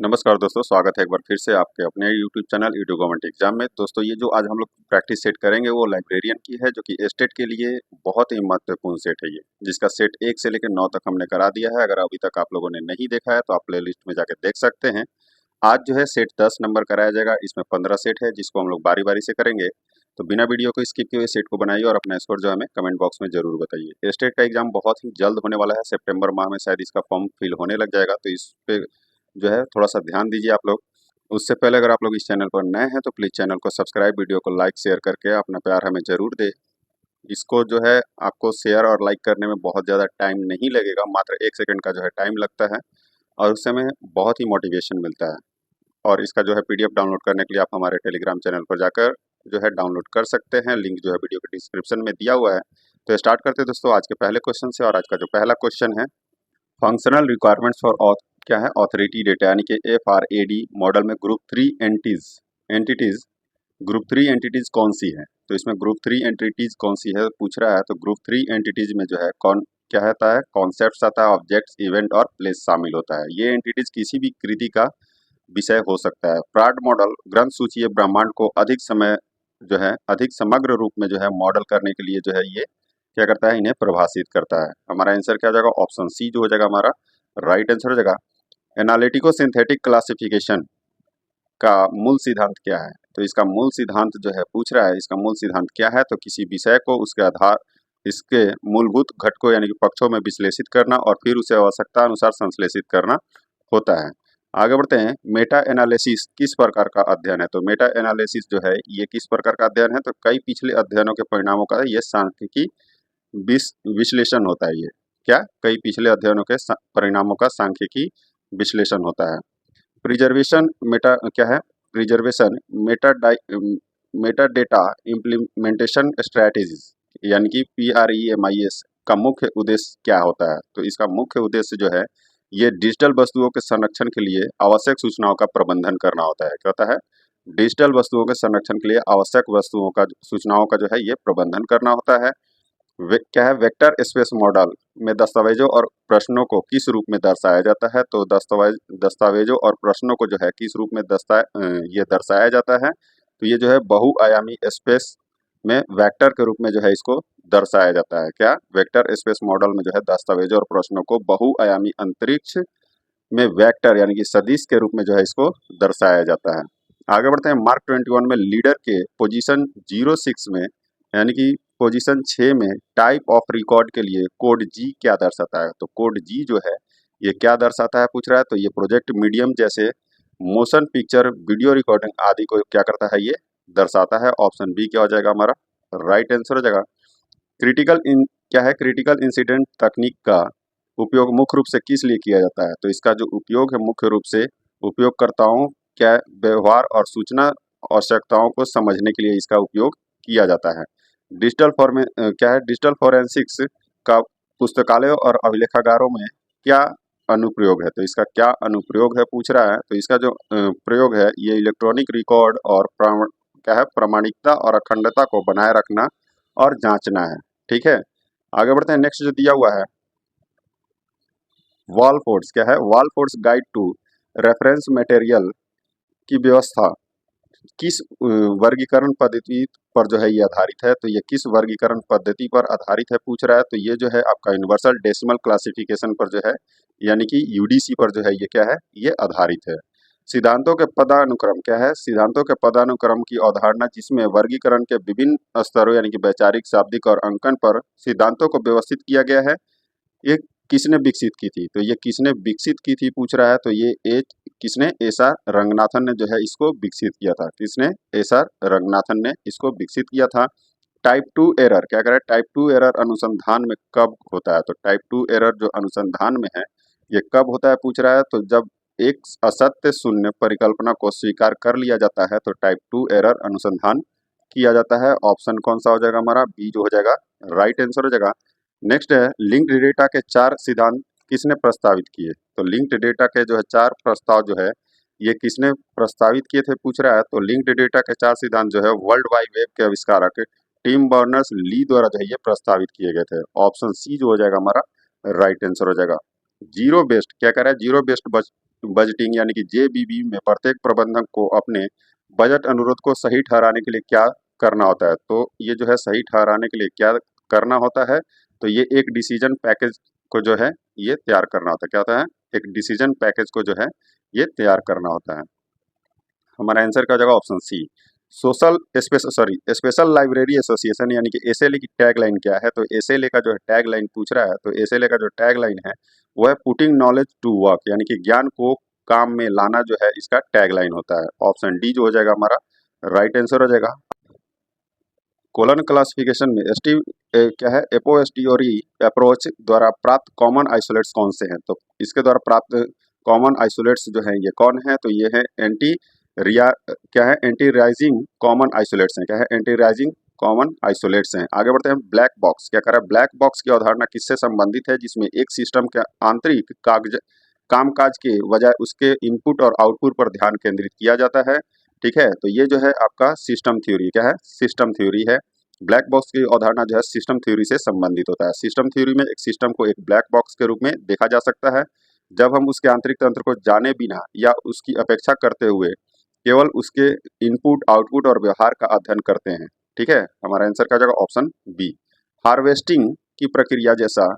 नमस्कार दोस्तों, स्वागत है एक बार फिर से आपके अपने YouTube channel YouTube government exam में। दोस्तों ये जो आज हम लोग प्रैक्टिस सेट करेंगे वो लाइब्रेरियन की है, जो कि स्टेट के लिए बहुत ही महत्वपूर्ण सेट है ये, जिसका सेट 1 से लेकर 9 तक हमने करा दिया है। अगर अभी तक आप लोगों ने नहीं देखा है तो आप प्लेलिस्ट में जाकर देख सकते हैं। आज जो है सेट 10 नंबर कराया जाएगा। इसमें 15 सेट है जिसको हम लोग बारी बारी से करेंगे। तो बिना वीडियो को स्किप किए सेट को बनाइए और अपना स्कोर जो है हमें कमेंट बॉक्स में जरूर बताइए। स्टेट का एग्जाम बहुत ही जल्द होने वाला है, सितंबर माह में शायद इसका फॉर्म फिल होने लग जाएगा। तो इस पे जो है थोड़ा सा ध्यान दीजिए आप लोग। उससे पहले अगर आप लोग इस चैनल पर नए हैं तो प्लीज़ चैनल को सब्सक्राइब, वीडियो को लाइक शेयर करके अपना प्यार हमें ज़रूर दे। इसको जो है आपको शेयर और लाइक करने में बहुत ज़्यादा टाइम नहीं लगेगा, मात्र 1 सेकंड का जो है टाइम लगता है और उससे हमें बहुत ही मोटिवेशन मिलता है। और इसका जो है पीडीएफ डाउनलोड करने के लिए आप हमारे टेलीग्राम चैनल पर जाकर जो है डाउनलोड कर सकते हैं। लिंक जो है वीडियो के डिस्क्रिप्शन में दिया हुआ है। तो स्टार्ट करते हैं दोस्तों आज के पहले क्वेश्चन से। और आज का जो पहला क्वेश्चन है, फंक्शनल रिक्वायरमेंट्स फॉर क्या है ऑथोरिटी डेटा, यानी कि FRAD मॉडल में ग्रुप 3 एंटिटीज ग्रुप 3 एंटिटीज कौन सी है। तो इसमें ग्रुप 3 एंटिटीज कौन सी है पूछ रहा है। तो ग्रुप 3 एंटिटीज में जो है कौन क्या आता है, कॉन्सेप्ट्स आता है, ऑब्जेक्ट्स, इवेंट और प्लेस शामिल होता है। ये एंटिटीज किसी भी कृति का विषय हो सकता है। प्राड मॉडल ग्रंथ सूचीय ब्रह्मांड को अधिक समय जो है अधिक समग्र रूप में जो है मॉडल करने के लिए जो है ये क्या करता है, इन्हें प्रभाषित करता है। हमारा आंसर क्या हो जाएगा, ऑप्शन सी जो हो जाएगा हमारा राइट आंसर हो जाएगा। एनालिटिको सिंथेटिक क्लासिफिकेशन का मूल सिद्धांत क्या है। तो इसका मूल सिद्धांत जो है पूछ रहा है, इसका मूल सिद्धांत क्या है। तो किसी विषय को उसके आधार इसके मूलभूत घटकों यानी कि पक्षों में विश्लेषित करना और फिर उसे आवश्यकता अनुसार संश्लेषित करना होता है। आगे बढ़ते हैं, मेटा एनालिसिस किस प्रकार का अध्ययन है। तो मेटा एनालिसिस जो है ये किस प्रकार का अध्ययन है। तो कई पिछले अध्ययनों के परिणामों का ये सांख्यिकी विश्लेषण होता है। ये क्या, कई पिछले अध्ययनों के परिणामों का सांख्यिकी विश्लेषण होता है। प्रिजर्वेशन मेटा क्या है, preservation Meta data implementation strategies यानी कि PREMIS का मुख्य उद्देश्य क्या होता है। तो इसका मुख्य उद्देश्य जो है ये डिजिटल वस्तुओं के संरक्षण के लिए आवश्यक सूचनाओं का प्रबंधन करना होता है। क्या होता है, डिजिटल वस्तुओं के संरक्षण के लिए आवश्यक वस्तुओं का सूचनाओं का जो है ये प्रबंधन करना होता है। क्या है, वेक्टर स्पेस मॉडल में दस्तावेजों और प्रश्नों को किस रूप में दर्शाया जाता है। तो दस्तावेजों और प्रश्नों को जो है किस रूप में ये दर्शाया जाता है। तो ये जो है बहुआयामी स्पेस में वेक्टर के रूप में जो है इसको दर्शाया जाता है। क्या, वेक्टर स्पेस मॉडल में जो है दस्तावेजों और प्रश्नों को बहुआयामी अंतरिक्ष में वेक्टर यानी कि सदिश के रूप में जो है इसको दर्शाया जाता है। आगे बढ़ते हैं, मार्क 21 में लीडर के पोजीशन 06 में यानी कि पोजीशन 6 में टाइप ऑफ रिकॉर्ड के लिए कोड जी क्या दर्शाता है। तो कोड जी जो है ये क्या दर्शाता है पूछ रहा है। तो ये प्रोजेक्ट मीडियम जैसे मोशन पिक्चर, वीडियो रिकॉर्डिंग आदि को क्या करता है, ये दर्शाता है। ऑप्शन बी क्या हो जाएगा हमारा राइट आंसर हो जाएगा। क्या है, क्रिटिकल इंसिडेंट तकनीक का उपयोग मुख्य रूप से किस लिए किया जाता है। तो इसका जो उपयोग है मुख्य रूप से उपयोगकर्ताओं क्या व्यवहार और सूचना आवश्यकताओं को समझने के लिए इसका उपयोग किया जाता है। क्या है, डिजिटल फॉरेंसिक्स का पुस्तकालयों और अभिलेखागारों में क्या अनुप्रयोग है। तो इसका क्या अनुप्रयोग है पूछ रहा है। तो इसका जो प्रयोग है ये इलेक्ट्रॉनिक रिकॉर्ड और क्या है, प्रामाणिकता और अखंडता को बनाए रखना और जांचना है। ठीक है, आगे बढ़ते हैं। नेक्स्ट जो दिया हुआ है, वॉल फोर्स क्या है, Walford's guide to reference material की व्यवस्था किस वर्गीकरण पद्धति पर जो है ये आधारित है। तो ये किस वर्गीकरण पद्धति पर आधारित है पूछ रहा है। तो ये जो है आपका यूनिवर्सल डेसिमल क्लासिफिकेशन पर जो है यानी कि UDC पर जो है ये क्या है, ये आधारित है। सिद्धांतों के पदानुक्रम क्या है, सिद्धांतों के पदानुक्रम की अवधारणा जिसमें वर्गीकरण के विभिन्न स्तरों यानी कि वैचारिक, शाब्दिक और अंकन पर सिद्धांतों को व्यवस्थित किया गया है। ये किसने विकसित की थी। तो ये किसने विकसित की थी पूछ रहा है। तो ये किसने, एसआर रंगनाथन ने जो है इसको विकसित किया था। किसने, एसआर रंगनाथन ने इसको विकसित किया था। टाइप 2 एरर क्या करें, टाइप 2 एरर अनुसंधान में कब होता है। तो टाइप 2 एरर जो अनुसंधान में है ये कब होता है पूछ रहा है। तो जब एक असत्य शून्य परिकल्पना को स्वीकार कर लिया जाता है तो टाइप 2 एरर अनुसंधान किया जाता है। ऑप्शन कौन सा हो जाएगा हमारा, बी जो हो जाएगा राइट आंसर हो जाएगा। नेक्स्ट है, लिंक्ड डेटा के 4 सिद्धांत किसने प्रस्तावित किए। तो लिंक्ड डेटा के जो है 4 प्रस्ताव जो है ये किसने प्रस्तावित किए थे पूछ रहा है। तो लिंक्ड डेटा के 4 सिद्धांत जो है वर्ल्ड वाइड वेब के आविष्कारक टिम बर्नर्स ली द्वारा जो है ये प्रस्तावित किए गए थे। ऑप्शन सी जो हो जाएगा हमारा राइट आंसर हो जाएगा। जीरो बेस्ड क्या कह रहा है, जीरो बेस्ड बजटिंग यानी कि जेबीबी में प्रत्येक प्रबंधक को अपने बजट अनुरोध को सही ठहराने के लिए क्या करना होता है। तो ये जो है सही ठहराने के लिए क्या करना होता है, तो ये एक डिसीजन पैकेज को जो है ये तैयार करना होता है। क्या होता है? एक डिसीजन पैकेज को जो है ये तैयार करना होता है। हमारा आंसर का जगह option C. Special library association यानी कि एसएलए की टैगलाइन क्या है, तो एसएलए का जो है टैगलाइन पूछ रहा है, तो एसएलए का जो टैगलाइन है वो है पुटिंग नॉलेज टू वर्क, यानी कि ज्ञान को काम में लाना जो है इसका टैगलाइन होता है। ऑप्शन डी जो हो जाएगा हमारा राइट आंसर हो जाएगा। कोलन क्लासिफिकेशन में क्या है एपोस्टियोरी अप्रोच द्वारा प्राप्त कॉमन आइसोलेट्स कौन से हैं, तो इसके द्वारा प्राप्त कॉमन आइसोलेट्स जो हैं ये कौन है, तो ये है एंटी राइजिंग कॉमन आइसोलेट्स हैं। क्या है? एंटी राइजिंग कॉमन आइसोलेट्स हैं। आगे बढ़ते हैं। ब्लैक बॉक्स क्या कर रहा है? ब्लैक बॉक्स की अवधारणा किससे संबंधित है, जिसमें एक सिस्टम के आंतरिक कामकाज के बजाय उसके इनपुट और आउटपुट पर ध्यान केंद्रित किया जाता है। ठीक है, तो ये जो है आपका सिस्टम थ्योरी क्या है? सिस्टम थ्योरी है। ब्लैक बॉक्स की अवधारणा जो है सिस्टम थ्योरी से संबंधित होता है। सिस्टम थ्योरी में एक सिस्टम को एक ब्लैक बॉक्स के रूप में देखा जा सकता है जब हम उसके आंतरिक तंत्र को जाने बिना या उसकी अपेक्षा करते हुए केवल उसके इनपुट आउटपुट और व्यवहार का अध्ययन करते हैं। ठीक है, हमारा आंसर का जगह ऑप्शन बी। हार्वेस्टिंग की प्रक्रिया जैसा,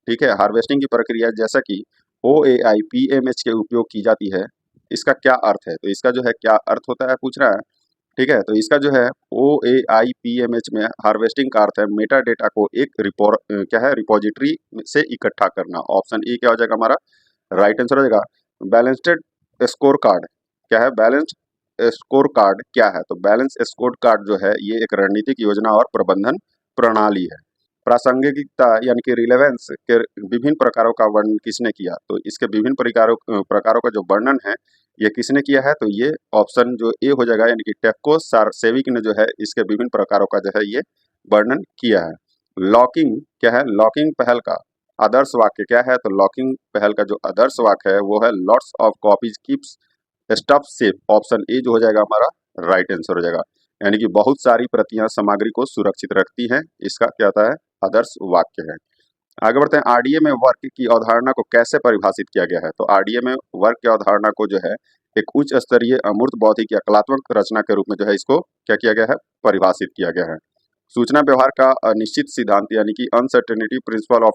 ठीक है, हार्वेस्टिंग की प्रक्रिया जैसा कि OAI PMH के उपयोग की जाती है, इसका क्या अर्थ है, तो इसका जो है क्या अर्थ होता है पूछ रहा है। ठीक है, तो इसका जो है OAI PMH में हार्वेस्टिंग का अर्थ है मेटा डेटा को एक क्या है रिपोजिटरी से इकट्ठा करना। ऑप्शन ए क्या हो जाएगा हमारा राइट आंसर हो जाएगा। बैलेंस्ड स्कोर कार्ड क्या है? बैलेंस्ड स्कोर कार्ड क्या है, तो बैलेंस स्कोर कार्ड जो है ये एक रणनीतिक योजना और प्रबंधन प्रणाली है। प्रासंगिकता यानी कि रिलेवेंस के विभिन्न प्रकारों का वर्णन किसने किया, तो इसके विभिन्न प्रकारों का जो वर्णन है ये किसने किया है, तो ये ऑप्शन जो ए हो जाएगा, यानी कि टेक्को सारसेविक ने जो है इसके विभिन्न प्रकारों का जो है ये वर्णन किया है। लॉकिंग क्या है? लॉकिंग पहल का आदर्श वाक्य क्या है, तो लॉकिंग पहल का जो आदर्श वाक्य है वो है lots of copies keeps stuff safe. Option A जो हो जाएगा हमारा राइट आंसर हो जाएगा, यानी कि बहुत सारी प्रतियां सामग्री को सुरक्षित रखती हैं, इसका क्या होता है आदर्श वाक्य है। आगे बढ़ते हैं। आरडीए में वर्क की अवधारणा को कैसे परिभाषित किया गया है, तो आरडीए में वर्क की अवधारणा को जो है एक उच्च स्तरीय अमूर्त बौद्धिक या कलात्मक रचना के रूप में जो है इसको क्या किया गया है? परिभाषित किया गया है। सूचना व्यवहार का अनिश्चित सिद्धांत यानी कि uncertainty principle of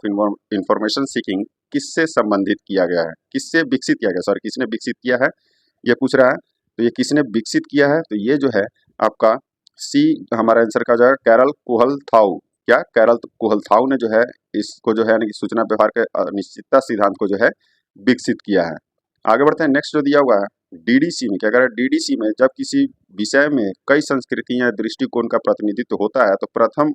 information seeking किससे संबंधित किया गया है, किससे विकसित किया गया, सॉरी किसने विकसित किया है ये पूछ रहा है। तो ये किसने विकसित किया है, तो ये जो है आपका सी हमारा आंसर का जाएगा कैरल कोहलथाउ। क्या? कैरल कोहलथाउ ने जो है इसको जो है यानी कि सूचना व्यवहार के अनिश्चितता सिद्धांत को जो है विकसित किया है। आगे बढ़ते हैं। नेक्स्ट जो दिया हुआ है डीडीसी में क्या कर रहा है? डीडीसी में जब किसी विषय में कई संस्कृतियां या दृष्टिकोण का प्रतिनिधित्व होता है तो प्रथम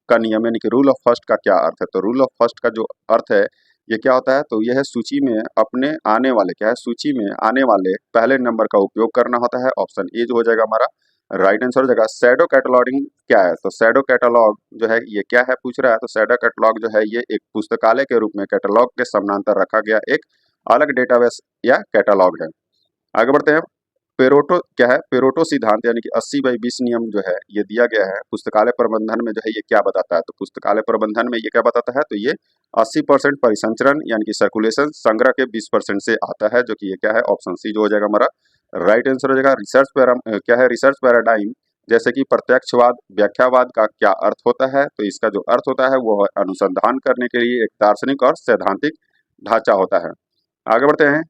का नियम यानी कि रूल ऑफ फर्स्ट का क्या अर्थ है, तो रूल ऑफ फर्स्ट का जो अर्थ है ये क्या होता है, तो यह है सूची में अपने आने वाले क्या है सूची में आने वाले पहले नंबर का उपयोग करना होता है। ऑप्शन ए जो हो जाएगा हमारा राइट आंसर हो जाएगा। शैडो कैटलॉगिंग क्या है, तो शैडो कैटलॉग जो है ये क्या है पूछ रहा है, तो शैडो कैटलॉग जो है ये एक पुस्तकालय के रूप में कैटलॉग के समानांतर रखा गया एक अलग डेटाबेस या कैटलॉग है। आगे बढ़ते हैं। पेरोटो क्या है? पेरोटो सिद्धांत यानी कि 80/20 नियम जो है ये दिया गया है पुस्तकालय प्रबंधन में जो है ये क्या बताता है, तो पुस्तकालय प्रबंधन में ये क्या बताता है, तो ये 80% परिसंचरण यानी कि सर्कुलेशन संग्रह के 20% से आता है, जो कि ये क्या है ऑप्शन सी जो हो जाएगा हमारा राइट आंसर हो जाएगा। क्या है रिसर्च पैराडाइम जैसे कि प्रत्यक्षवाद व्याख्यावाद का क्या अर्थ होता है, तो इसका जो अर्थ होता है वो अनुसंधान करने के लिए एक दार्शनिक और सैद्धांतिक ढांचा होता है। आगे बढ़ते हैं।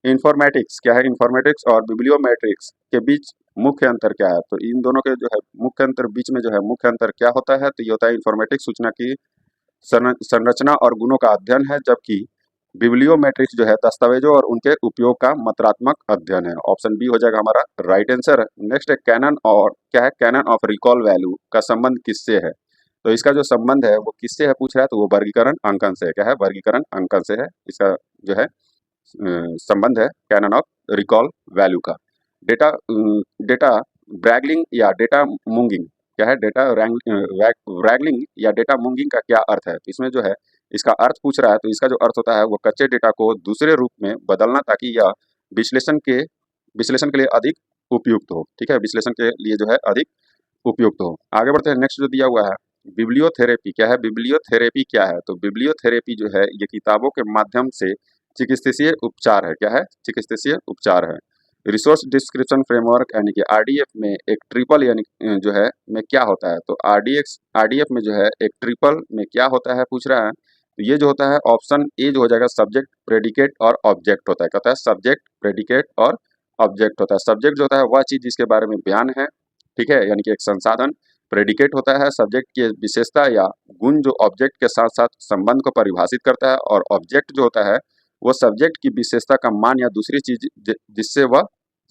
इन्फॉर्मेटिक्स क्या है? इन्फॉर्मेटिक्स और बिब्लियोमेट्रिक्स के बीच मुख्य अंतर क्या है, तो इन दोनों के जो है मुख्य अंतर बीच में जो है मुख्य अंतर क्या होता है, तो ये होता है इन्फॉर्मेटिक्स सूचना की संरचना और गुणों का अध्ययन है, जबकि बिब्लियोमेट्रिक्स जो है दस्तावेजों और उनके उपयोग का मात्रात्मक अध्ययन है। ऑप्शन बी हो जाएगा हमारा राइट आंसर। नेक्स्ट है कैनन और क्या है कैनन ऑफ रिकॉल वैल्यू का संबंध किससे है, तो इसका जो संबंध है वो किससे है पूछ रहा है, तो वो वर्गीकरण अंकन से क्या है वर्गीकरण अंकन से है, इसका जो है संबंध है कैनन ऑफ रिकॉल वैल्यू का। डेटा ब्रैगलिंग या डेटा मूंगिंग क्या है? डेटा रैगलिंग या डेटा मूंगिंग का क्या अर्थ है, तो इसमें जो है इसका अर्थ पूछ रहा है, तो इसका जो अर्थ होता है वो कच्चे डेटा को दूसरे रूप में बदलना ताकि यह विश्लेषण के लिए अधिक उपयुक्त हो। ठीक है, विश्लेषण के लिए जो है अधिक उपयुक्त हो। आगे बढ़ते हैं। नेक्स्ट जो दिया हुआ है बिब्लियोथेरेपी क्या है? बिब्लियोथेरेपी क्या है, तो बिब्लियोथेरेपी जो है ये किताबों के माध्यम से चिकित्सीय उपचार है। क्या है? चिकित्सीय उपचार है। रिसोर्स डिस्क्रिप्शन फ्रेमवर्क यानी कि आरडीएफ में एक ट्रिपल यानी जो है में क्या होता है, तो आरडीएफ में जो है एक ट्रिपल में क्या होता है पूछ रहा है। तो ये जो होता है ऑप्शन ए जो हो जाएगा, सब्जेक्ट प्रेडिकेट और ऑब्जेक्ट होता है। कहता है सब्जेक्ट प्रेडिकेट और ऑब्जेक्ट होता है। सब्जेक्ट जो होता है वह चीज जिसके बारे में बयान है, ठीक है, यानी कि एक संसाधन। प्रेडिकेट होता है सब्जेक्ट की विशेषता या गुण जो ऑब्जेक्ट के साथ साथ संबंध को परिभाषित करता है, और ऑब्जेक्ट जो होता है वो सब्जेक्ट की विशेषता का मान या दूसरी चीज जिससे वह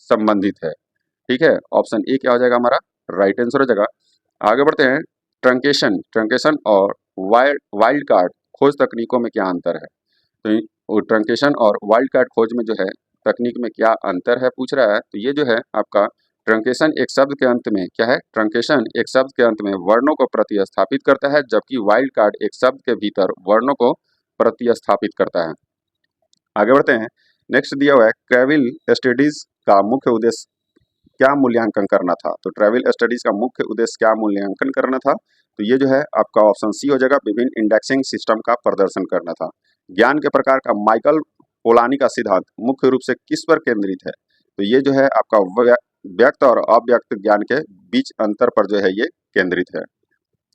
संबंधित है। ठीक है, ऑप्शन ए क्या हो जाएगा हमारा राइट आंसर हो जाएगा। आगे बढ़ते हैं। ट्रंकेशन ट्रंकेशन और वाइल्ड कार्ड खोज तकनीकों में क्या अंतर है। तो ट्रंकेशन और वाइल्ड कार्ड खोज में जो है तकनीक में क्या अंतर है पूछ रहा है। तो ये जो है आपका ट्रंकेशन एक शब्द के अंत में क्या है, ट्रंकेशन एक शब्द के अंत में वर्णों को प्रतिस्थापित करता है, जबकि वाइल्ड कार्ड एक शब्द के भीतर वर्णों को प्रतिस्थापित करता है। आगे बढ़ते हैं। नेक्स्ट दिया हुआ है ट्रैवल स्टडीज का मुख्य उद्देश्य क्या मूल्यांकन करना था। तो ट्रैवल स्टडीज का मुख्य उद्देश्य क्या मूल्यांकन करना था, तो ये जो है आपका ऑप्शन सी हो जाएगा, विभिन्न इंडेक्सिंग सिस्टम का प्रदर्शन करना था। ज्ञान के प्रकार का माइकल पोलानी का सिद्धांत मुख्य रूप से किस पर केंद्रित है, तो ये जो है आपका व्यक्त और अव्यक्त ज्ञान के बीच अंतर पर जो है ये केंद्रित है।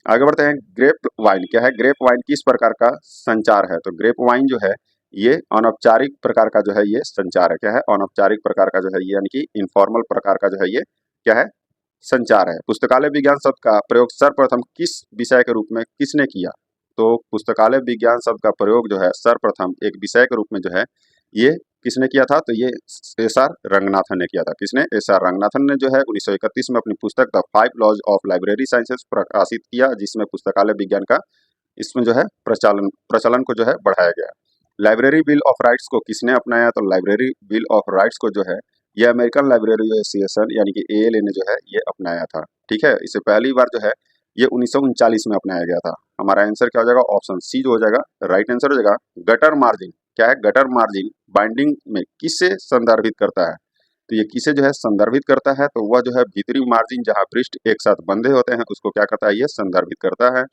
आगे बढ़ते हैं। ग्रेप वाइन क्या है, ग्रेप वाइन किस प्रकार का संचार है, तो ग्रेप वाइन जो है ये अनौपचारिक प्रकार का जो है ये संचार है। क्या है, अनौपचारिक प्रकार का जो है ये यानी कि इनफॉर्मल प्रकार का जो है ये क्या है, संचार है। पुस्तकालय विज्ञान शब्द का प्रयोग सर्वप्रथम किस विषय के रूप में किसने किया, तो पुस्तकालय विज्ञान शब्द का प्रयोग जो है सर्वप्रथम एक विषय के रूप में जो है ये किसने किया था, तो ये एस आर रंगनाथन ने किया था। किसने, एस आर रंगनाथन ने जो है 1931 में अपनी पुस्तक the 5 laws of library sciences प्रकाशित किया, जिसमें पुस्तकालय विज्ञान का इसमें जो है प्रचलन को जो है बढ़ाया गया। लाइब्रेरी बिल ऑफ राइट्स को किसने अपनाया, तो लाइब्रेरी बिल ऑफ राइट्स को जो है ये अमेरिकन लाइब्रेरी एसोसिएशन यानी कि एएलए ने जो है ये अपनाया था। ठीक है, इसे पहली बार जो है ये 1939 में अपनाया गया था। हमारा आंसर क्या हो जाएगा, ऑप्शन सी जो हो जाएगा राइट आंसर हो जाएगा। गटर मार्जिन क्या है, गटर मार्जिन बाइंडिंग में किससे संदर्भित करता है, तो ये किसे जो है संदर्भित करता है, तो वह जो है भीतरी मार्जिन जहां पृष्ठ एक साथ बंधे होते हैं उसको क्या करता है, ये संदर्भित करता है।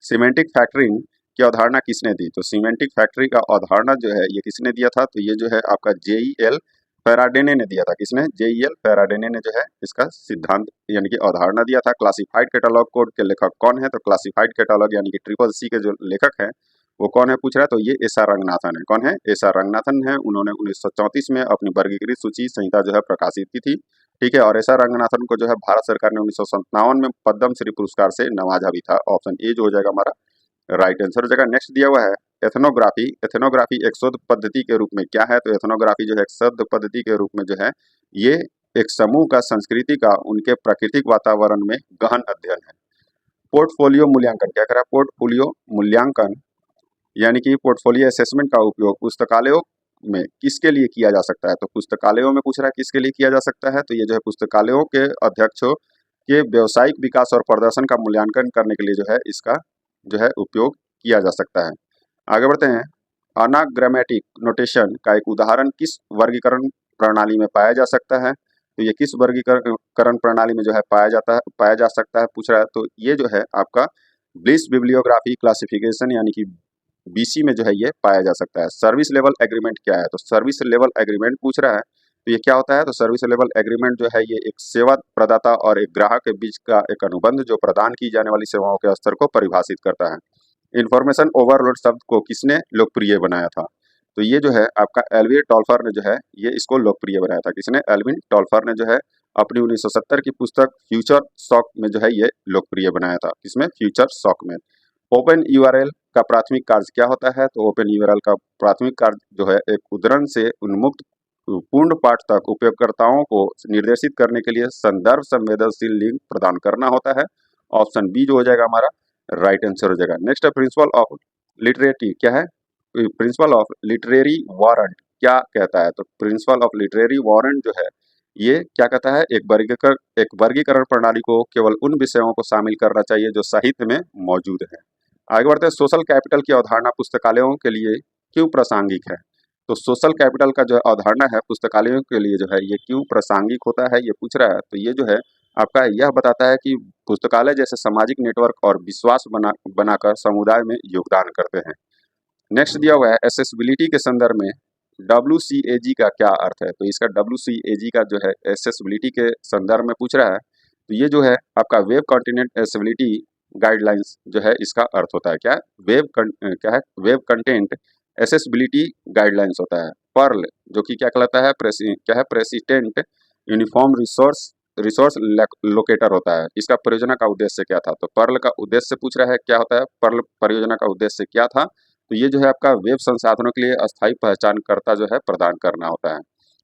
सीमेंटिक फैक्टरिंग की अवधारणा किसने दी, तो सीमेंटिक फैक्टरी का अवधारणा जो है ये किसने दिया था, तो ये जो है आपका जेईएल फेराडेने ने दिया था। किसने, जेईएल फेराडेने ने जो है इसका सिद्धांत यानी कि अवधारणा दिया था। क्लासिफाइड कैटलॉग कोड के लेखक कौन है, तो क्लासिफाइड कैटलॉग यानी कि ट्रिपल सी के जो लेखक हैं वो कौन है पूछ रहा है, तो ये एस आर रंगनाथन है। कौन है, एस आर रंगनाथन है। उन्होंने 1934 में अपनी वर्गीकृत सूची संहिता जो है प्रकाशित की थी। ठीक है, और एस आर रंगनाथन को जो है भारत सरकार ने 1957 में पद्म श्री पुरस्कार से नवाजा भी था। ऑप्शन ए जो हो जाएगा हमारा राइट आंसर हो जाएगा। नेक्स्ट दिया हुआ है एथनोग्राफी। एथनोग्राफी एक शोध पद्धति के रूप में क्या है, तो एथनोग्राफी जो है एक शोध पद्धति के रूप में जो है ये एक समूह का संस्कृति का उनके प्राकृतिक वातावरण में गहन अध्ययन है। पोर्टफोलियो मूल्यांकन क्या करा, पोर्टफोलियो मूल्यांकन यानी कि पोर्टफोलियो असेसमेंट का उपयोग पुस्तकालयों में किसके लिए किया जा सकता है, तो पुस्तकालयों में पूछ रहा है किसके लिए किया जा सकता है, तो ये जो है पुस्तकालयों के अध्यक्षों के व्यावसायिक विकास और प्रदर्शन का मूल्यांकन करने के लिए जो है इसका जो है उपयोग किया जा सकता है। आगे बढ़ते हैं। अनाग्रामेटिक नोटेशन का एक उदाहरण किस वर्गीकरण प्रणाली में पाया जा सकता है, तो ये किस वर्गीकरण प्रणाली में जो है पाया जा सकता है पूछ रहा है, तो ये जो है आपका ब्लिस बिब्लियोग्राफी क्लासिफिकेशन यानी कि बीसी में जो है ये पाया जा सकता है। सर्विस लेवल एग्रीमेंट क्या है, तो सर्विस लेवल एग्रीमेंट पूछ रहा है, तो ये क्या होता है, तो सर्विस लेवल एग्रीमेंट जो है ये एक सेवा प्रदाता और एक ग्राहक के बीच का एक अनुबंध जो प्रदान की जाने वाली सेवाओं के स्तर को परिभाषित करता है। इंफॉर्मेशन ओवरलोड शब्द को किसने लोकप्रिय बनाया था, तो ये जो है आपका एल्विन टॉल्फर ने जो है ये इसको लोकप्रिय बनाया था। किसने, एल्विन टॉल्फर ने जो है अपनी 1970 की पुस्तक फ्यूचर शॉक में जो है ये लोकप्रिय बनाया था। किसमें, फ्यूचर शॉक में। ओपन यूआरएल का प्राथमिक कार्य क्या होता है, तो ओपन यूआरएल का प्राथमिक कार्य जो है एक उद्धरण से उन्मुक्त पूर्ण पाठ तक उपयोगकर्ताओं को निर्देशित करने के लिए संदर्भ संवेदनशील लिंक प्रदान करना होता है। ऑप्शन बी जो हो जाएगा हमारा राइट आंसर हो जाएगा। नेक्स्ट है प्रिंसिपल ऑफ लिटरेटी क्या है, प्रिंसिपल ऑफ लिटरेरी वारंट क्या कहता है, तो प्रिंसिपल ऑफ लिटरेरी वारंट जो है ये क्या कहता है, एक वर्गीकरण प्रणाली को केवल उन विषयों को शामिल करना चाहिए जो साहित्य में मौजूद है। आगे बढ़ते हैं। सोशल कैपिटल की अवधारणा पुस्तकालयों के लिए क्यों प्रासंगिक है, तो सोशल कैपिटल का जो अवधारणा है पुस्तकालयों के लिए जो है ये क्यों प्रासंगिक होता है ये पूछ रहा है, तो ये जो है आपका यह बताता है कि पुस्तकालय जैसे सामाजिक नेटवर्क और विश्वास बनाकर समुदाय में योगदान करते हैं। नेक्स्ट दिया हुआ है एसेसिबिलिटी के संदर्भ में WCAG का क्या अर्थ है? तो इसका WCAG का जो है एक्सेसिबिलिटी के संदर्भ में पूछ रहा है। तो ये जो है आपका वेब कंटेंट एक्सेसिबिलिटी गाइडलाइंस जो है इसका अर्थ होता है क्या? क्या है? वेब कंटेंट एक्सेसिबिलिटी गाइडलाइंस होता है। पर्ल जो कि क्या कहलाता है? क्या है? प्रेसिडेंट यूनिफॉर्म रिसोर्स लोकेटर होता है। इसका परियोजना का उद्देश्य क्या था? तो पर्ल का उद्देश्य पूछ रहा है क्या होता है? पर्ल परियोजना का उद्देश्य क्या था? तो ये जो है आपका वेब संसाधनों के लिए अस्थायी पहचानकर्ता जो है प्रदान करना होता है।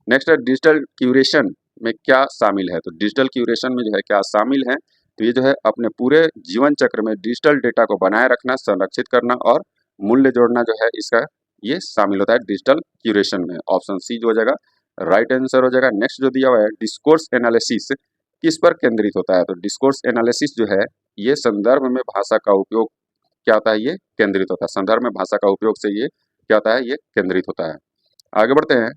नेक्स्ट है डिजिटल क्यूरेशन में क्या शामिल है? तो डिजिटल क्यूरेशन में जो है क्या शामिल है? तो ये जो है अपने पूरे जीवन चक्र में डिजिटल डेटा को बनाए रखना, संरक्षित करना और मूल्य जोड़ना जो है इसका ये शामिल होता है डिजिटल क्यूरेशन में। ऑप्शन सी जो हो जाएगा राइट आंसर हो जाएगा। नेक्स्ट जो दिया हुआ है डिस्कोर्स एनालिसिस किस पर केंद्रित होता है? तो डिस्कोर्स एनालिसिस जो है ये संदर्भ में भाषा का उपयोग क्या होता है? ये केंद्रित होता है। संदर्भ में भाषा का उपयोग से ये क्या होता है? ये केंद्रित होता है। आगे बढ़ते हैं।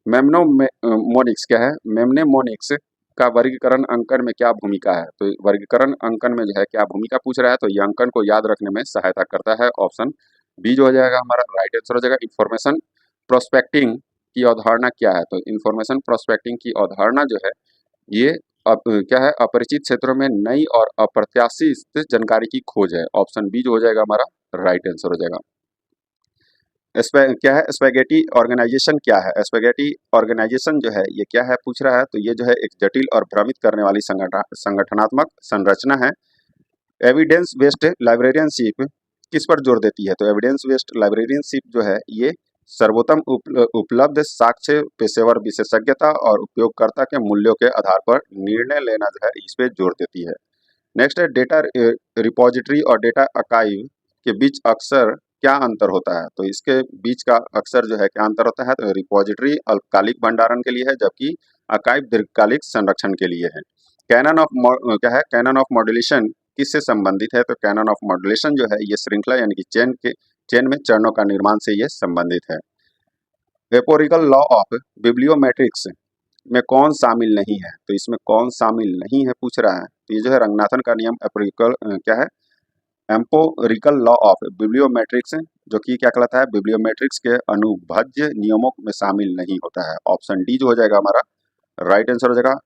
मेम्नोमोनिक्स क्या है? मेम्नेमोनिक्स का वर्गीकरण अंकन में क्या भूमिका है? तो वर्गीकरण अंकन में जो है क्या भूमिका पूछ रहा है? तो ये अंकन को याद रखने में सहायता करता है। ऑप्शन बी जो हो जाएगा हमारा राइट आंसर हो जाएगा। इंफॉर्मेशन प्रोस्पेक्टिंग की अवधारणा क्या है? तो इंफॉर्मेशन प्रोस्पेक्टिंग की अवधारणा जो है ये क्या है? अपरिचित क्षेत्रों में नई और अप्रत्याशित जानकारी की खोज है। ऑप्शन बी जो हो जाएगा हमारा राइट आंसर हो जाएगा। क्या है? स्पैगेटी ऑर्गेनाइजेशन क्या है? स्पैगेटी ऑर्गेनाइजेशन जो है ये क्या है पूछ रहा है? तो ये जो है एक जटिल और भ्रमित करने वाली संगठनात्मक संरचना है। एविडेंस बेस्ड लाइब्रेरियनशिप किस पर जोर देती है? तो एविडेंस बेस्ड लाइब्रेरियनशिप जो है ये सर्वोत्तम उपलब्ध साक्ष्य, पेशेवर विशेषज्ञता और उपयोगकर्ता के मूल्यों के आधार पर निर्णय लेना जो है इस पे जोर देती है। नेक्स्ट है डेटा रिपॉजिटरी और डेटा आर्काइव के बीच अक्सर क्या अंतर होता है? तो इसके बीच का अक्सर जो है क्या अंतर होता है? तो रिपॉजिटरी अल्पकालिक भंडारण के लिए है जबकि आर्काइव दीर्घकालिक संरक्षण के लिए है। क्या है? कैनन ऑफ मॉड्यूलेशन किससे संबंधित है? तो कैनन ऑफ मॉड्यूलेशन जो है ये श्रृंखला यानी कि चेन में चरणों का निर्माण से ये संबंधित है। वेपोरिकल लॉ ऑफ बिब्लियोमेट्रिक्स में कौन शामिल नहीं है? तो इसमें कौन शामिल नहीं है पूछ रहा है। तो ये जो है रंगनाथन का नियम क्या है? एम्पोरिकल लॉ ऑफ बिब्लियोमेट्रिक्स जो कि क्या कहलाता है? बिब्लियोमेट्रिक्स के अनुभज्य नियमों में शामिल नहीं होता है। ऑप्शन डी जो हो जाएगा हमारा राइट आंसर हो जाएगा।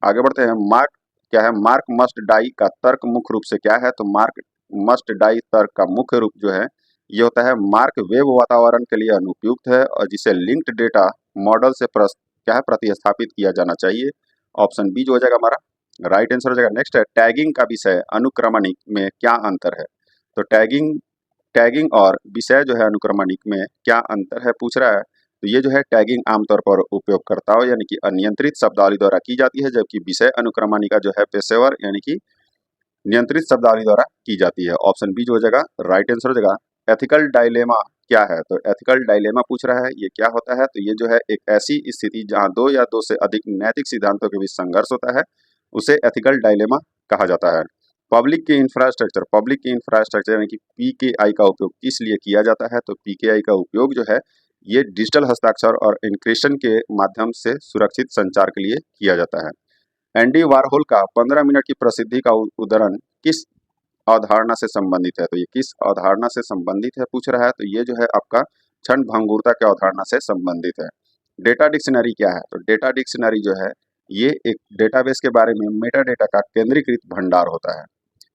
आगे बढ़ते हैं। मार्क मस्ट डाई का तर्क मुख्य रूप से क्या है? तो मार्क मस्ट डाई तर्क का मुख्य रूप जो है ये होता है मार्क वेब वातावरण के लिए अनुपयुक्त है और जिसे लिंक्ड डेटा मॉडल से क्या है? प्रतिस्थापित किया जाना चाहिए। ऑप्शन बी जो हो जाएगा हमारा राइट आंसर हो जाएगा। नेक्स्ट है टैगिंग का विषय अनुक्रमणिक में क्या अंतर है? तो टैगिंग और विषय जो है अनुक्रमणिक में क्या अंतर है पूछ रहा है। तो ये जो है टैगिंग आमतौर पर उपयोगकर्ताओं यानी कि अनियंत्रित शब्दावली द्वारा की जाती है जबकि विषय अनुक्रमणिका जो है पेशेवर यानी कि नियंत्रित शब्दावली द्वारा की जाती है। ऑप्शन बी जो हो जाएगा राइट आंसर हो जाएगा। एथिकल डायलेमा क्या है? तो एथिकल डायलेमा पूछ रहा है ये क्या होता है? तो ये जो है एक ऐसी स्थिति जहां दो या दो से अधिक नैतिक सिद्धांतों के बीच संघर्ष होता है उसे एथिकल डायलेमा कहा जाता है। पब्लिक की इंफ्रास्ट्रक्चर यानी कि पीकेआई का उपयोग किस लिए किया जाता है? तो पीकेआई का उपयोग जो है ये डिजिटल हस्ताक्षर और एन्क्रिप्शन के माध्यम से सुरक्षित संचार के लिए किया जाता है। एंडी वारहोल का 15 मिनट की प्रसिद्धि का उदाहरण किस अवधारणा से संबंधित है? तो ये किस अवधारणा से संबंधित है पूछ रहा है। तो ये जो है आपका क्षण भंगुरता के अवधारणा से संबंधित है। डेटा डिक्शनरी क्या है? तो डेटा डिक्शनरी जो है ये एक डेटाबेस के बारे में मेटा डेटा का केंद्रीकृत भंडार होता है।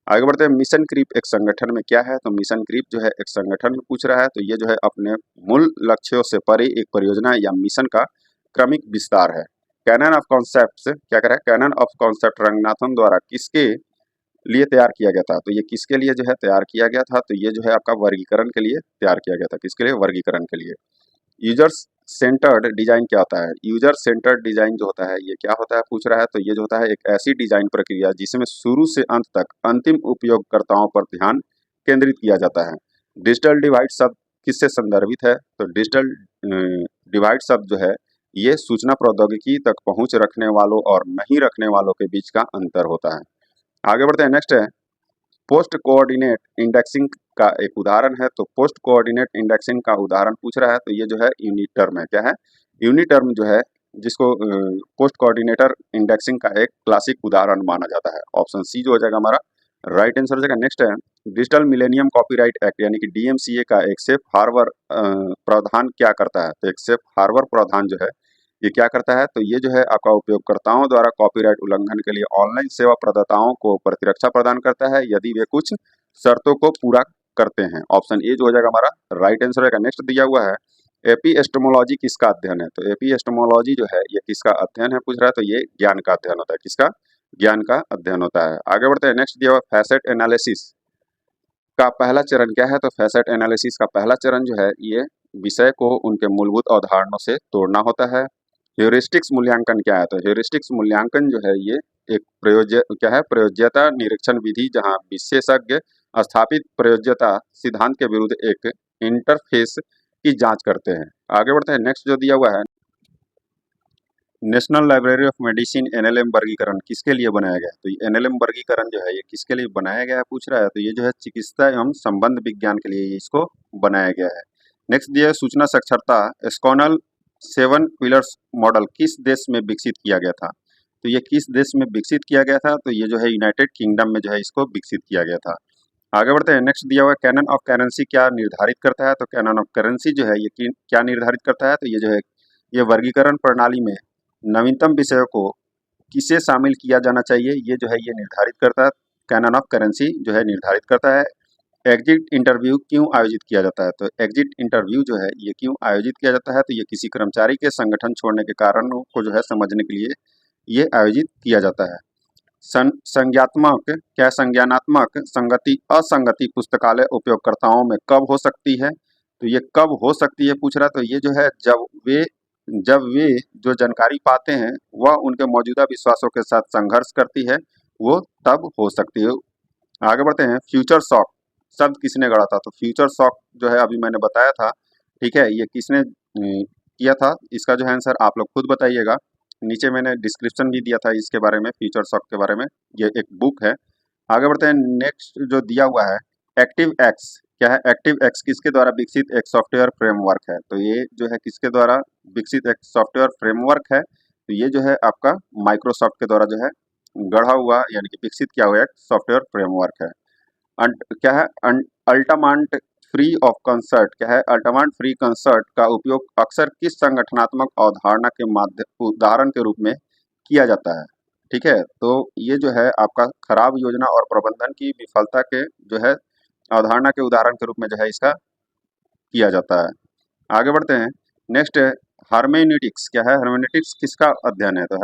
आगे बढ़ते हैं। मिशन क्रीप एक संगठन में क्या है? तो मिशन क्रीप जो है एक संगठन में पूछ रहा है। तो ये जो है अपने मूल लक्ष्यों से परे एक परियोजना या मिशन का क्रमिक विस्तार है। कैनन ऑफ कॉन्सेप्ट क्या कह रहा है? कैनन ऑफ कॉन्सेप्ट रंगनाथन द्वारा किसके लिए तैयार किया गया था? तो ये किसके लिए जो है तैयार किया गया था? तो ये जो है आपका वर्गीकरण के लिए तैयार किया गया था। किसके लिए? वर्गीकरण के लिए। यूजर्स सेंटर्ड डिजाइन क्या होता है? यूजर सेंटर्ड डिजाइन जो होता है ये क्या होता है पूछ रहा है। तो ये जो होता है एक ऐसी डिजाइन प्रक्रिया जिसमें शुरू से अंत तक अंतिम उपयोगकर्ताओं पर ध्यान केंद्रित किया जाता है। डिजिटल डिवाइड शब्द किससे संदर्भित है? तो डिजिटल डिवाइड शब्द जो है ये सूचना प्रौद्योगिकी तक पहुंच रखने वालों और नहीं रखने वालों के बीच का अंतर होता है। आगे बढ़ते हैं। नेक्स्ट है पोस्ट कोऑर्डिनेट इंडेक्सिंग का एक उदाहरण है। तो पोस्ट कोऑर्डिनेट इंडेक्सिंग का उदाहरण पूछ रहा है। तो ये जो है यूनिट टर्म है। क्या है? यूनिट टर्म जो है जिसको पोस्ट कोऑर्डिनेटर इंडेक्सिंग का एक क्लासिक उदाहरण माना जाता है। ऑप्शन सी जो हो जाएगा हमारा राइट आंसर हो जाएगा। नेक्स्ट है डिजिटल मिलेनियम कॉपीराइट एक्ट यानी कि डीएमसीए का एक सेफ हार्बर प्रावधान क्या करता है? तो एक सेफ हार्बर प्रावधान जो है ये क्या करता है? तो ये जो है आपका उपयोगकर्ताओं द्वारा कॉपीराइट उल्लंघन के लिए ऑनलाइन सेवा प्रदाताओं को प्रतिरक्षा प्रदान करता है यदि वे कुछ शर्तों को पूरा करते हैं। ऑप्शन ए जो हो जाएगा हमारा राइट आंसर रहेगा। नेक्स्ट दिया हुआ है एपिस्टेमोलॉजी किसका अध्ययन है? तो एपिस्टेमोलॉजी जो है ये किसका अध्ययन है पूछ रहा है, तो ये ज्ञान का अध्ययन होता है। किसका? ज्ञान का अध्ययन होता है। आगे बढ़ते हैं। नेक्स्ट दिया हुआ फैसेट एनालिसिस का पहला चरण क्या है? तो फैसेट एनालिसिस का पहला चरण जो है ये विषय को उनके मूलभूत अवधारणाओं से तोड़ना होता है। ह्यूरिस्टिक्स मूल्यांकन क्या है? तो ह्यूरिस्टिक्स मूल्यांकन जो है ये एक क्या है? प्रयोज्यता निरीक्षण विधि जहां विशेषज्ञ स्थापित प्रयोज्यता सिद्धांत के विरुद्ध एक इंटरफेस की जांच करते हैं। आगे बढ़ते हैं। नेक्स्ट जो दिया हुआ है national library of medicine NLM वर्गीकरण किसके लिए बनाया गया है? तो ये एनएलएम वर्गीकरण जो है ये किसके लिए बनाया गया है पूछ रहा है, तो ये जो है चिकित्सा एवं संबंध विज्ञान के लिए इसको बनाया गया है। नेक्स्ट दिया है सूचना साक्षरता एस्कॉनल 7 पिलर्स मॉडल किस देश में विकसित किया गया था? तो ये किस देश में विकसित किया गया था? तो ये जो है यूनाइटेड किंगडम में जो है इसको विकसित किया गया था। आगे बढ़ते हैं। नेक्स्ट दिया हुआ है कैनन ऑफ करेंसी क्या निर्धारित करता है? तो कैनन ऑफ करेंसी जो है ये क्या निर्धारित करता है? तो ये जो है ये वर्गीकरण प्रणाली में नवीनतम विषयों को किसे शामिल किया जाना चाहिए ये जो है ये निर्धारित करता है। कैनन ऑफ करेंसी जो है निर्धारित करता है। एग्जिट इंटरव्यू क्यों आयोजित किया जाता है? तो एग्जिट इंटरव्यू जो है ये क्यों आयोजित किया जाता है? तो ये किसी कर्मचारी के संगठन छोड़ने के कारणों को जो है समझने के लिए ये आयोजित किया जाता है। संज्ञात्मक क्या संज्ञानात्मक संगति असंगति पुस्तकालय उपयोगकर्ताओं में कब हो सकती है? तो ये कब हो सकती है पूछ रहा है, तो ये जो है जब वे जो जानकारी पाते हैं वह उनके मौजूदा विश्वासों के साथ संघर्ष करती है, वो तब हो सकती है। आगे बढ़ते हैं। फ्यूचर शॉक शब्द किसने गढ़ा था? तो फ्यूचर शॉक जो है अभी मैंने बताया था, ठीक है, ये किसने किया था? इसका जो है आंसर आप लोग खुद बताइएगा। नीचे मैंने डिस्क्रिप्शन भी दिया था इसके बारे में, फ्यूचर शॉक के बारे में, ये एक बुक है। आगे बढ़ते हैं। नेक्स्ट जो दिया हुआ है एक्टिव एक्स क्या है? एक्टिव एक्स किसके द्वारा विकसित एक सॉफ्टवेयर फ्रेमवर्क है? तो ये जो है किसके द्वारा विकसित एक सॉफ्टवेयर फ्रेमवर्क है? तो ये जो है आपका माइक्रोसॉफ्ट के द्वारा जो है गढ़ा हुआ यानी कि विकसित किया हुआ एक सॉफ्टवेयर फ्रेमवर्क है। क्या है? अल्टामांट फ्री ऑफ कंसर्ट क्या है? अल्टामांट फ्री कंसर्ट का उपयोग अक्सर किस संगठनात्मक अवधारणा के माध्यम उदाहरण के रूप में किया जाता है? ठीक है, तो ये जो है आपका खराब योजना और प्रबंधन की विफलता के जो है अवधारणा के उदाहरण के रूप में जो है इसका किया जाता है। आगे बढ़ते हैं। नेक्स्ट है हार्मेन्यूटिक्स क्या है? हार्मेन्यूटिक्स किसका अध्ययन है? तो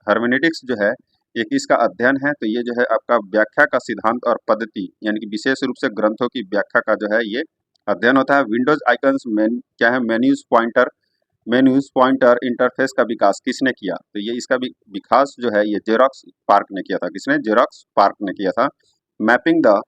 हार्मेन्यूटिक्स जो है ये किसका अध्ययन है? तो ये जो है आपका व्याख्या का सिद्धांत और पद्धति यानी कि विशेष रूप से ग्रंथों की व्याख्या का जो है ये अध्ययन होता है। विंडोज आइकन्स क्या है? मेन्यूज पॉइंटर इंटरफेस का विकास किसने किया? तो ये इसका विकास जो है ये जेरॉक्स पार्क ने किया था। किसने? जेरॉक्स पार्क ने किया था। मैपिंग द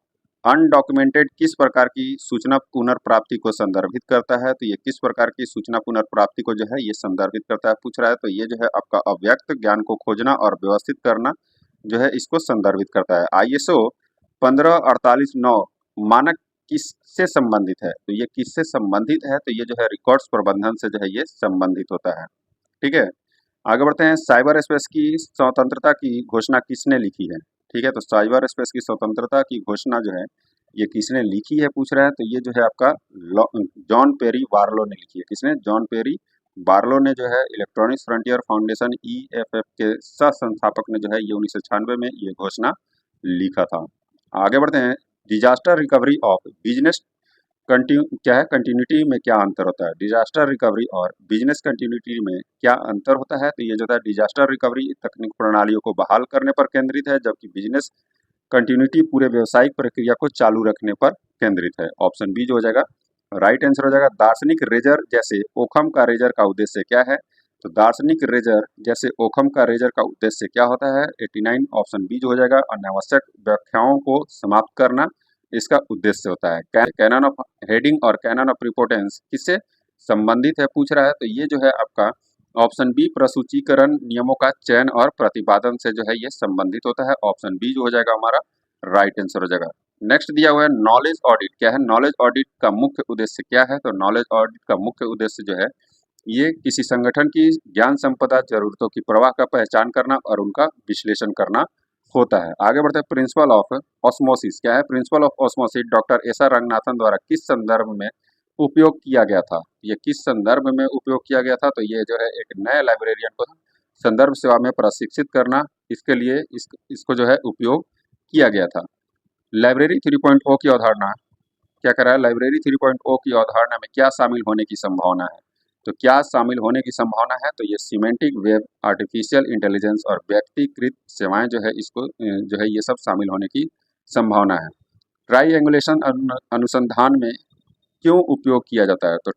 अनडॉक्यूमेंटेड किस प्रकार की सूचना पुनर्प्राप्ति को संदर्भित करता है? तो ये किस प्रकार की सूचना पुनर्प्राप्ति को जो है ये संदर्भित करता है पूछ रहा है, तो ये जो है आपका अव्यक्त ज्ञान को खोजना और व्यवस्थित करना जो है इसको संदर्भित करता है। ISO 1548-9 मानक किससे संबंधित है? तो ये किससे संबंधित है? तो ये जो है रिकॉर्ड्स प्रबंधन से जो है ये संबंधित होता है। ठीक है, आगे बढ़ते हैं। साइबर स्पेस की स्वतंत्रता की घोषणा किसने लिखी है? ठीक है, तो साइबर स्पेस की स्वतंत्रता की घोषणा जो है ये किसने लिखी है पूछ रहा है, तो ये जो है आपका जॉन पेरी बार्लो ने लिखी है। किसने? जॉन पेरी बार्लो ने जो है इलेक्ट्रॉनिक्स फ्रंटियर फाउंडेशन EFF के सह संस्थापक ने जो है ये 1996 में ये घोषणा लिखा था। आगे बढ़ते हैं। डिजास्टर रिकवरी ऑफ बिजनेस क्या है? कंटिन्यूटी में क्या अंतर होता है? डिजास्टर रिकवरी और बिजनेस कंटिन्यूटी में क्या अंतर होता है? तो ये जो है डिजास्टर रिकवरी तकनीक प्रणालियों को बहाल करने पर केंद्रित है, जबकि बिजनेस कंटिन्यूटी पूरे व्यवसायिक प्रक्रिया को चालू रखने पर केंद्रित है। ऑप्शन बी जो हो जाएगा राइट आंसर हो जाएगा। दार्शनिक रेजर जैसे ओखम का रेजर का उद्देश्य क्या है? तो दार्शनिक रेजर जैसे ओखम का रेजर का उद्देश्य क्या होता है? 89 ऑप्शन बी जो हो जाएगा। अनावश्यक व्याख्याओं को समाप्त करना इसका उद्देश्य होता है। कैनन ऑफ हेडिंग और कैनन ऑफ रिपोर्टेंस किससे संबंधित है पूछ रहा है, तो ये जो है आपका ऑप्शन बी प्रसूचीकरण नियमों का चयन और प्रतिपादन से जो है ये संबंधित होता है। ऑप्शन बी जो हो जाएगा हमारा राइट आंसर हो जाएगा। नेक्स्ट दिया हुआ है नॉलेज ऑडिट क्या है? नॉलेज ऑडिट का मुख्य उद्देश्य क्या है? तो नॉलेज ऑडिट का मुख्य उद्देश्य जो है ये किसी संगठन की ज्ञान संपदा जरूरतों की प्रवाह का पहचान करना और उनका विश्लेषण करना होता है। आगे बढ़ते हैं, प्रिंसिपल ऑफ ऑस्मोसिस क्या है? Principle of osmosis doctor S R Ranganathan द्वारा किस संदर्भ में उपयोग किया गया था? ये किस संदर्भ में उपयोग किया गया था? तो ये जो है एक नए लाइब्रेरियन को संदर्भ सेवा में प्रशिक्षित करना, इसके लिए इसको जो है उपयोग किया गया था। लाइब्रेरी 3.0 की अवधारणा क्या कर रहा है? लाइब्रेरी 3.0 की अवधारणा में क्या शामिल होने की संभावना है? तो क्या शामिल होने की संभावना है? तो ये सिमेंटिक वेब, आर्टिफिशियल इंटेलिजेंस और व्यक्तिकृत सेवाएं जो है इसको जो है ये सब शामिल होने की संभावना है। ट्राईएंगुलेशन अनुसंधान में क्यों उपयोग किया जाता है? तो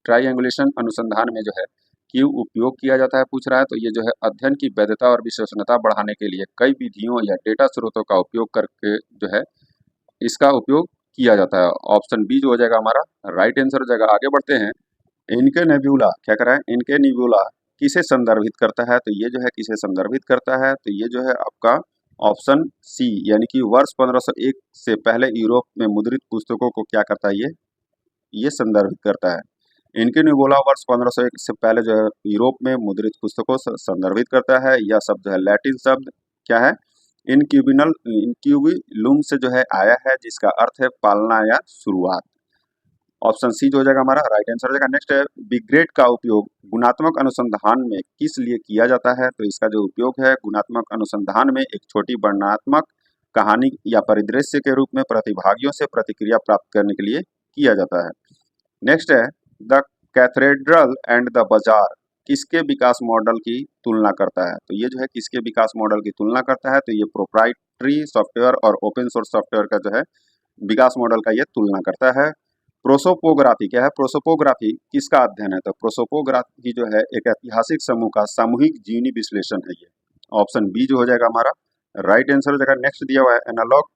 ट्राईएंगुलेशन अनुसंधान में जो है क्यों उपयोग किया जाता है पूछ रहा है। तो ये जो है अध्ययन की वैधता और विश्वसनीयता बढ़ाने के लिए कई विधियों या डेटा स्रोतों का उपयोग करके जो है इसका उपयोग किया जाता है। ऑप्शन बी जो हो जाएगा हमारा राइट आंसर हो जाएगा। आगे बढ़ते हैं, इनके नेब्यूला क्या कर रहा है? इनके नेब्यूला किसे संदर्भित करता है? तो ये जो है किसे संदर्भित करता है? तो ये जो है आपका ऑप्शन सी यानी कि वर्ष 1501 से पहले यूरोप में मुद्रित पुस्तकों को क्या करता है? ये संदर्भित करता है। इनके नेबुला वर्ष 1501 से पहले जो है यूरोप में मुद्रित पुस्तकों से संदर्भित करता है। यह शब्द जो है लैटिन शब्द क्या है? इनक्यूबिलुम से जो है आया है, जिसका अर्थ है पालना या शुरुआत। ऑप्शन सी जो हो जाएगा हमारा राइट आंसर हो जाएगा। नेक्स्ट है, बिग ग्रेड का उपयोग गुणात्मक अनुसंधान में किस लिए किया जाता है? तो इसका जो उपयोग है गुणात्मक अनुसंधान में एक छोटी वर्णनात्मक कहानी या परिदृश्य के रूप में प्रतिभागियों से प्रतिक्रिया प्राप्त करने के लिए किया जाता है। नेक्स्ट है, द कैथेड्रल एंड द बाजार किसके विकास मॉडल की तुलना करता है? तो ये जो है किसके विकास मॉडल की तुलना करता है? तो ये प्रोप्राइटरी सॉफ्टवेयर और ओपन सोर्स सॉफ्टवेयर का जो है विकास मॉडल का ये तुलना करता है। प्रोसोपोग्राफी क्या है? प्रोसोपोग्राफी किसका अध्ययन है? तो प्रोसोपोग्राफी जो है एक ऐतिहासिक समूह का सामूहिक जीवनी विश्लेषण है। ये ऑप्शन बी जो हो जाएगा हमारा राइट आंसर हो जाएगा। नेक्स्ट दिया हुआ है, एनालॉग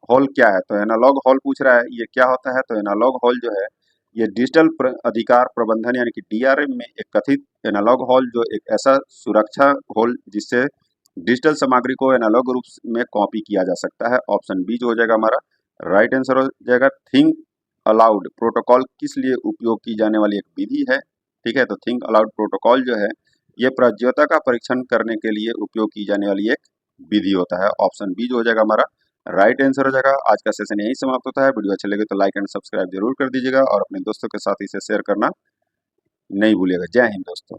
हॉल क्या है? तो एनालॉग हॉल पूछ रहा है, ये क्या होता है? तो एनालॉग हॉल जो है ये डिजिटल अधिकार प्रबंधन यानी कि डीआरएम में एक कथित एनालॉग हॉल जो एक ऐसा सुरक्षा हॉल जिससे डिजिटल सामग्री को एनालॉग रूप में कॉपी किया जा सकता है। ऑप्शन बी जो हो जाएगा हमारा राइट आंसर हो जाएगा। थिंक अलाउड प्रोटोकॉल किस लिए उपयोग की जाने वाली एक विधि है? ठीक है, तो थिंक अलाउड प्रोटोकॉल जो है ये प्रज्ञता का परीक्षण करने के लिए उपयोग की जाने वाली एक विधि होता है। ऑप्शन बी जो हो जाएगा हमारा राइट आंसर हो जाएगा। आज का सेशन यही समाप्त होता है। वीडियो अच्छा लगे तो लाइक एंड सब्सक्राइब जरूर कर दीजिएगा और अपने दोस्तों के साथ इसे शेयर करना नहीं भूलिएगा। जय हिंद दोस्तों।